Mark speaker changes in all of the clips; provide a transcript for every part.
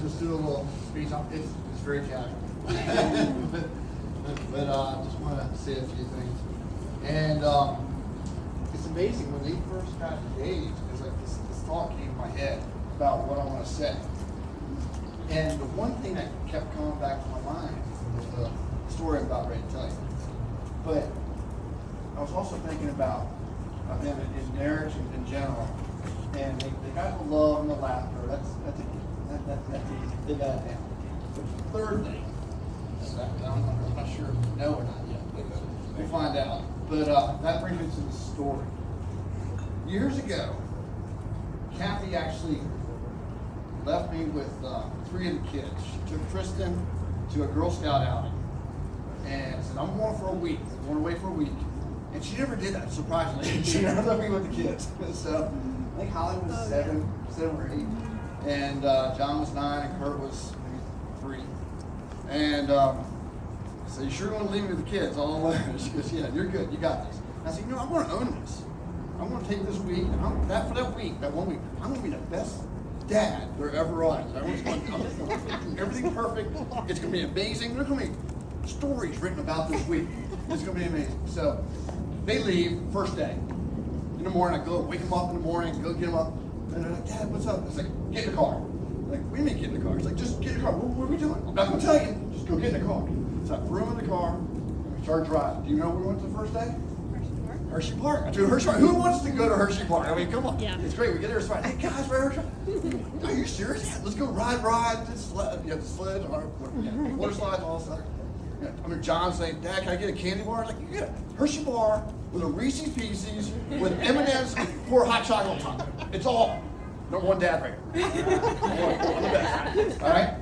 Speaker 1: just do a little speech. It's very casual. but just want to say a few things. And it's amazing when they first got engaged, it's like this thought came to my head about what I want to say. And the one thing that kept coming back to my mind was the story I'm about ready to tell you. But I was also thinking about them in marriage in general. And they got the love and the laughter. That's easy. They got it down. But the third thing, I'm not sure if you know or not yet. We'll find out. But that brings me to the story. Years ago, Kathy actually left me with 3 of the kids. She took Tristan to a Girl Scout outing and said, I'm going for a week. I'm going away for a week. And she never did that, surprisingly. She never left me with the kids. So I think Holly was 7 or 8. And John was 9 and Kurt was maybe 3. And I said, you sure want to leave me with the kids all alone? She goes, yeah, you're good. You got this. And I said, I'm going to own this. I'm going to take this week. And for that 1 week, I'm going to be the best dad there ever was. I'm just going to do everything perfect. It's going to be amazing. There's going to be stories written about this week. It's going to be amazing. So they leave first day. In the morning, I go wake them up in the morning, go get them up. And they're like, Dad, what's up? It's like, get in the car. I'm like, what do you mean get in the car? It's like, just get in the car. What are we doing? I'm not going to tell you. Just go get in the car. So I threw them in the car, and we started driving. Do you know where we went to the first day? Hershey Park. I took Hershey Park. Who wants to go to Hershey Park? I mean, come on. Yeah. It's great. We get there, it's fine. Hey, guys, we're at Hershey Park. Are you serious? Yeah, let's go ride. The sled, water slides, all that stuff. Yeah. I mean, John's saying, Dad, can I get a candy bar? I'm like, you get a Hershey bar with a Reese's Pieces with M&M's pour hot chocolate on top. It's all number 1 dad right here. I'm the best. All right?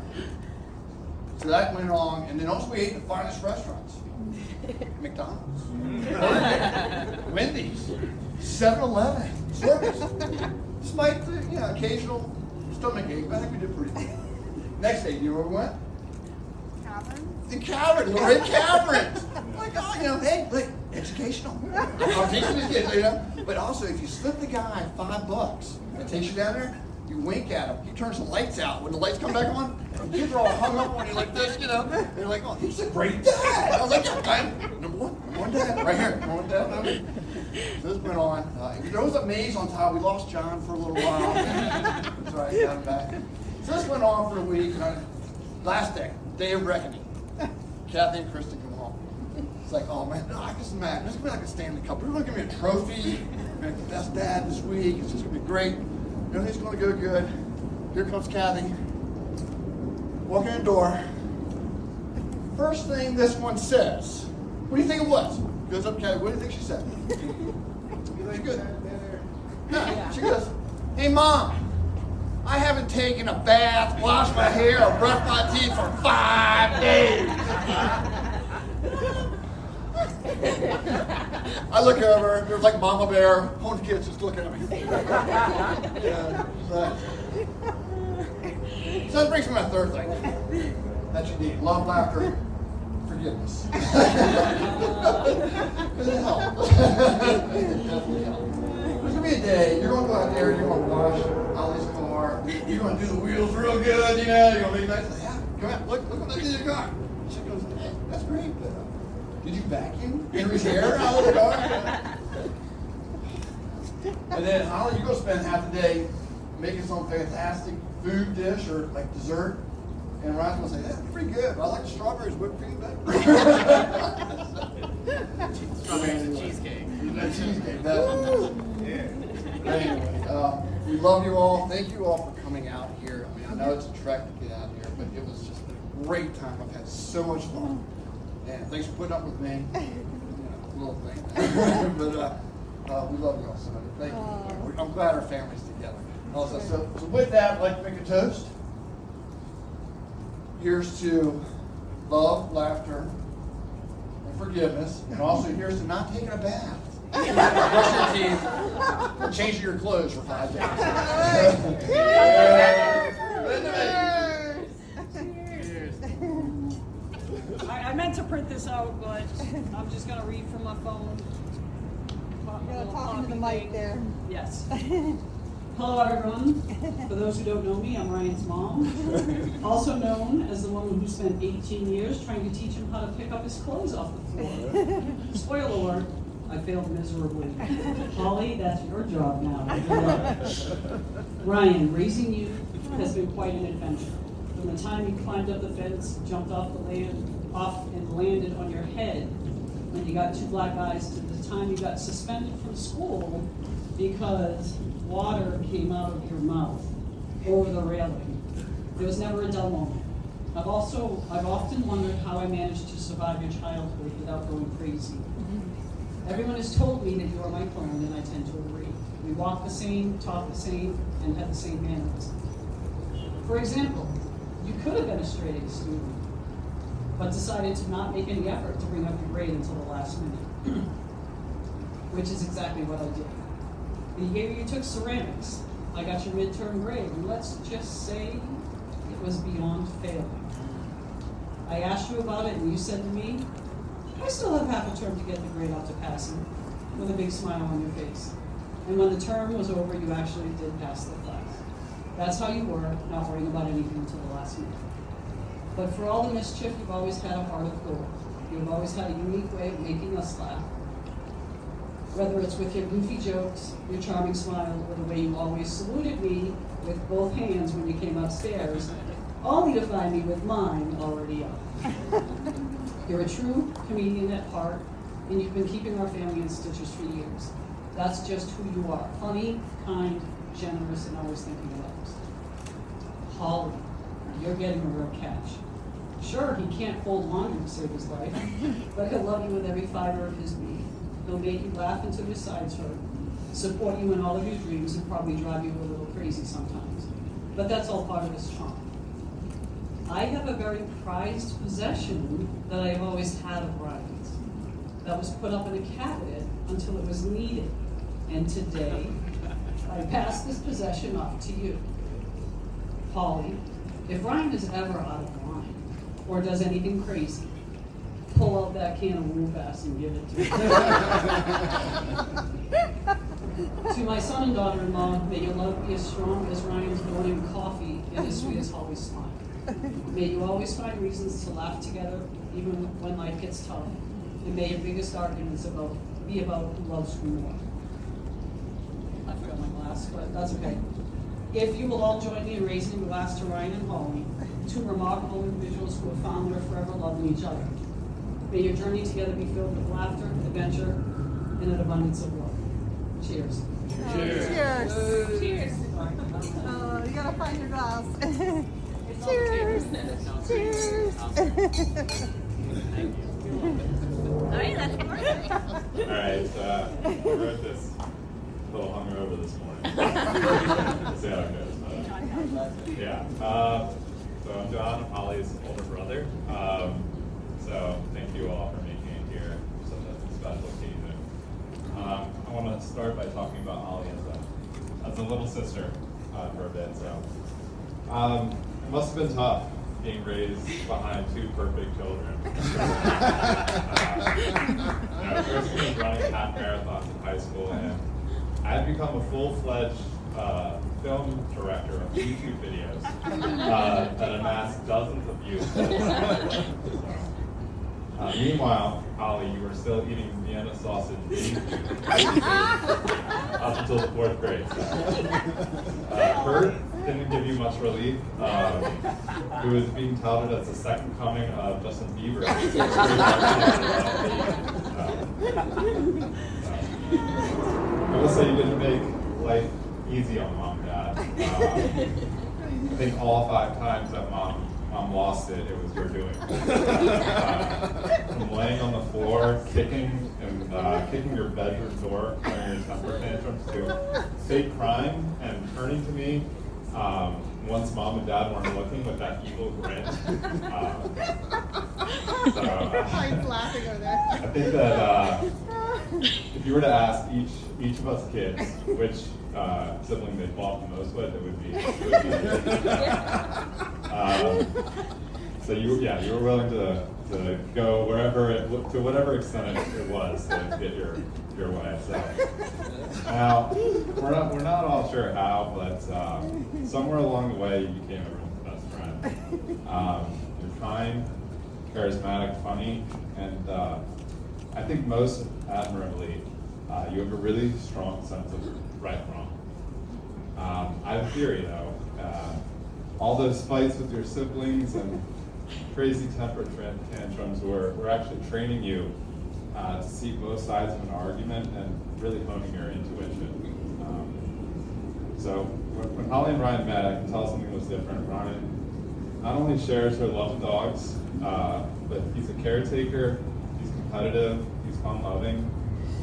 Speaker 1: So that went on, and then also we ate in the finest restaurants. McDonald's, Wendy's, 7-Eleven, Circus. Despite the occasional stomach ache, I think we did pretty good. Next day, you know where we went? The Cavern, Lorraine Caverns. Like, oh, hey, like, educational. I'm teaching these kids, But also, if you slip the guy $5 and takes you down there, you wink at him. He turns the lights out. When the lights come back on, the kids are all hung up on you like this, They're like, oh, he's a great dad. I was like, yeah, I'm number one dad, right here. Number 1 dad. So this went on. There was a maze on top. We lost John for a little while. That's right, got him back. So this went on for a week. Last day of reckoning. Kathy and Kristen come home. It's like, oh man, no, I can imagine. This is like a Stanley Cup. We're going to give me a trophy. I'm going to be the best dad this week. It's just going to be great. Everything's going to go good. Here comes Kathy. Walking in the door. First thing this one says, what do you think it was? Goes up, Kathy, what do you think she said? She goes, no, she goes, hey Mom, I haven't taken a bath, washed my hair, or brushed my teeth for 5 days. I look over, there's like Mama Bear, home kids just looking at me. So that brings me to my third thing that you need. Love, laughter, forgiveness. Because it helps. It definitely helps. There's going to be a day, you're going to go out there, you're going to wash Ollie's car, you're going to do the wheels real good, you're going to be nice. Yeah, come out, look what I did in your car. She goes, hey, that's great, but did you vacuum Henry's hair out of the car? And then, Holly, you're going to spend half the day making some fantastic food dish or like dessert. And Ryan's going to say, that's pretty good, but I like the strawberries whipped cream better.
Speaker 2: Strawberries and cheesecake.
Speaker 1: Cheesecake, yeah. Anyway, we love you all. Thank you all for coming out here. I mean, I know it's a trek to get out here, but it was just a great time. I've had so much fun. And thanks for putting up with me. Little thing. But we love you all so much. Thank you. I'm glad our family's together. Also, so with that, I'd like to make a toast. Here's to love, laughter, and forgiveness. And also here's to not taking a bath. Brush your teeth and changing your clothes for 5 days.
Speaker 3: I meant to print this out, but I'm just going to read from my phone.
Speaker 4: You're talking to the mic there.
Speaker 3: Yes. Hello, everyone. For those who don't know me, I'm Ryan's mom, also known as the woman who spent 18 years trying to teach him how to pick up his clothes off the floor. Spoiler alert, I failed miserably. Holly, that's your job now. Good luck. Ryan, raising you has been quite an adventure. From the time you climbed up the fence, jumped off and landed on your head when you got two black eyes, to the time you got suspended from school because water came out of your mouth over the railing. There was never a dull moment. I've often wondered how I managed to survive your childhood without going crazy. Everyone has told me that you are my clone, and I tend to agree. We walk the same, talk the same, and have the same manners. For example, you could have been a straight A student, but decided to not make any effort to bring up your grade until the last minute, which is exactly what I did. The year you took ceramics, I got your midterm grade, and let's just say it was beyond failing. I asked you about it, and you said to me, I still have half a term to get the grade up to passing, with a big smile on your face. And when the term was over, you actually did pass the class. That's how you were, not worrying about anything until the last minute. But for all the mischief, you've always had a heart of gold. You've always had a unique way of making us laugh. Whether it's with your goofy jokes, your charming smile, or the way you always saluted me with both hands when you came upstairs, only to find me with mine already up. You're a true comedian at heart, and you've been keeping our family in stitches for years. That's just who you are. Funny, kind, generous, and always thinking of others. Holly, you're getting a real catch. Sure, he can't fold laundry to save his life, but he'll love you with every fiber of his being. He'll make you laugh until your sides hurt, support you in all of your dreams, and probably drive you a little crazy sometimes. But that's all part of his charm. I have a very prized possession that I've always had of Ryan's. That was put up in a cabinet until it was needed. And today, I pass this possession off to you. Holly, if Ryan is ever out of line, or does anything crazy, pull out that can of Woolpass and give it to me. To my son and daughter-in-law, may your love be as strong as Ryan's morning coffee and as sweet as Holly's smile. May you always find reasons to laugh together, even when life gets tough. And may your biggest arguments be about who loves who more. I forgot my glass, but that's okay. If you will all join me in raising a glass to Ryan and Holly, two remarkable individuals who have found their forever love in each other. May your journey together be filled with laughter, adventure, and an abundance of love. Cheers.
Speaker 4: Cheers. Cheers.
Speaker 2: Cheers.
Speaker 4: You gotta find your glass.
Speaker 2: It's
Speaker 4: Cheers.
Speaker 2: on the table.
Speaker 4: Cheers.
Speaker 2: Thank you.
Speaker 5: Oh, yeah, that's perfect.
Speaker 6: All right, I wrote this a little hungover this morning. We'll see how it goes. Yeah. So I'm John, I'm Holly's older brother. So thank you all for making it here. Such a special occasion. I want to start by talking about Holly as a little sister for a bit. So it must have been tough being raised behind two perfect children. First I was running half marathons in high school, and I had become a full-fledged film director of YouTube videos that amassed dozens of views. Meanwhile, Holly, you were still eating Vienna sausage up until the 4th grade. Bert didn't give you much relief. Who was being touted as the second coming of Justin Bieber. I will say you didn't make life easy on Mom and Dad. I think all 5 times that Mom lost it, it was your doing. From laying on the floor, kicking your bedroom door during your temper tantrums, to fake crying and turning to me once Mom and Dad weren't looking with that evil grin.
Speaker 4: Mine's laughing over there.
Speaker 6: I think that if you were to ask each of us kids which sibling they fought the most with, it would be So you were willing to go wherever to whatever extent it was to get your way. So now we're not all sure how, but somewhere along the way you became everyone's best friend. You're kind, charismatic, funny, and I think most admirably, you have a really strong sense of right and wrong. I have a theory though. All those fights with your siblings and crazy temper tantrums were actually training you to see both sides of an argument and really honing your intuition. So when Holly and Ryan met, I can tell something was different. Ryan not only shares her love of dogs, but he's a caretaker, he's competitive, he's fun-loving,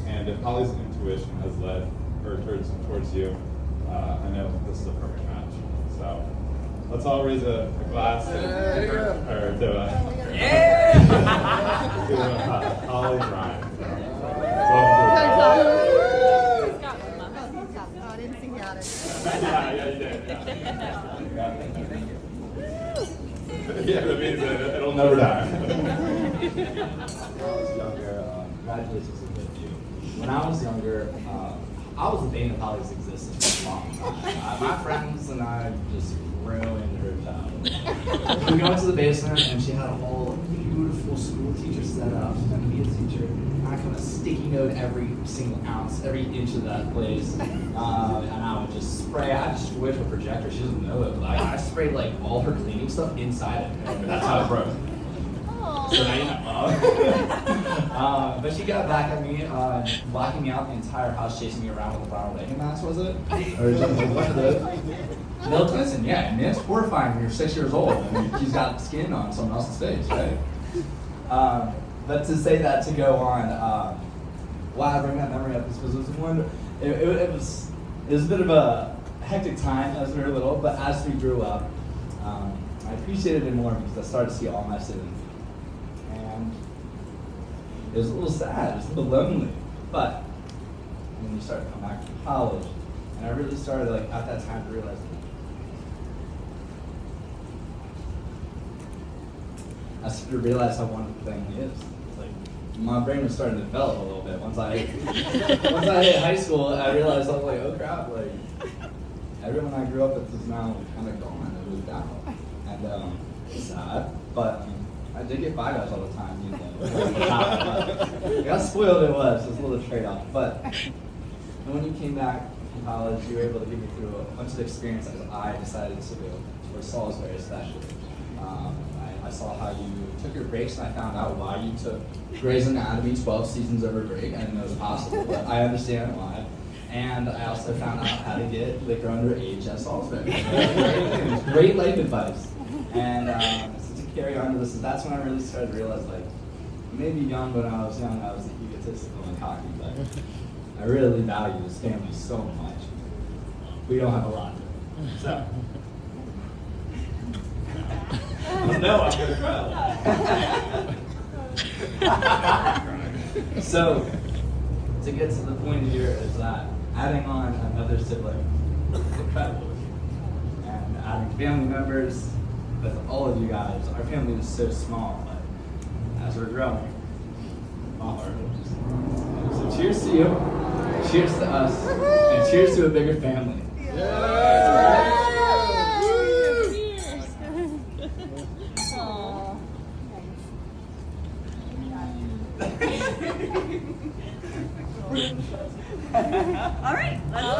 Speaker 6: and if Holly's intuition has led her towards you, I know this is a perfect match. So let's all raise a glass to Holly and Ryan.
Speaker 4: Oh, I didn't think you had it.
Speaker 6: Yeah, you did. Yeah, that means it'll never die.
Speaker 7: When I was younger, congratulations to both of you. When I was younger, I was the bane of Holly's existence for a long time. My friends and I just ruined her childhood. We go into the basement and she had a whole beautiful school teacher set up. She's going to be a teacher. I kind of sticky note every single ounce, every inch of that place. And I would just spray. I just wish a projector. She doesn't know it, but I sprayed like all her cleaning stuff inside it. And that's how it broke. So now you know. But she got back at me, locking me out the entire house, chasing me around with a brown Reagan mask, was it? Or something like that. Bill Clinton, yeah. I mean, it's horrifying when you're 6 years old and she's got skin on someone else's face, right? But to say that, to go on, why I bring that memory up is because it was a bit of a hectic time as we were little, but as we grew up, I appreciated it more because I started to see all my siblings. And it was a little sad, it was a little lonely. But when you start to come back to college, and I really started at that time to realize how wonderful family is. My brain was starting to develop a little bit. Once I hit high school, I realized I was like, oh crap, everyone I grew up with is now kind of gone. It was down. And it's sad, but I did get by guys all the time, I got spoiled, it was a little trade-off. But when you came back from college, you were able to get me through a bunch of experiences I decided to go towards Salisbury especially. I saw how you took your breaks, and I found out why you took Grey's Anatomy 12 seasons of a break. I didn't know it was possible, but I understand why. And I also found out how to get liquor underage at Salisbury. Great life advice. And to carry on to this, that's when I really started to realize, maybe young when I was young, I was egotistical and cocky, but I really value this family so much. We don't have a lot. So. Oh no, I'm gonna cry. So, to get to the point here is that adding on another sibling is incredible. And adding family members with all of you guys, our family is so small, but as we're growing, all our hopes. So cheers to you, cheers to us, and cheers to a bigger family.
Speaker 5: All right, let's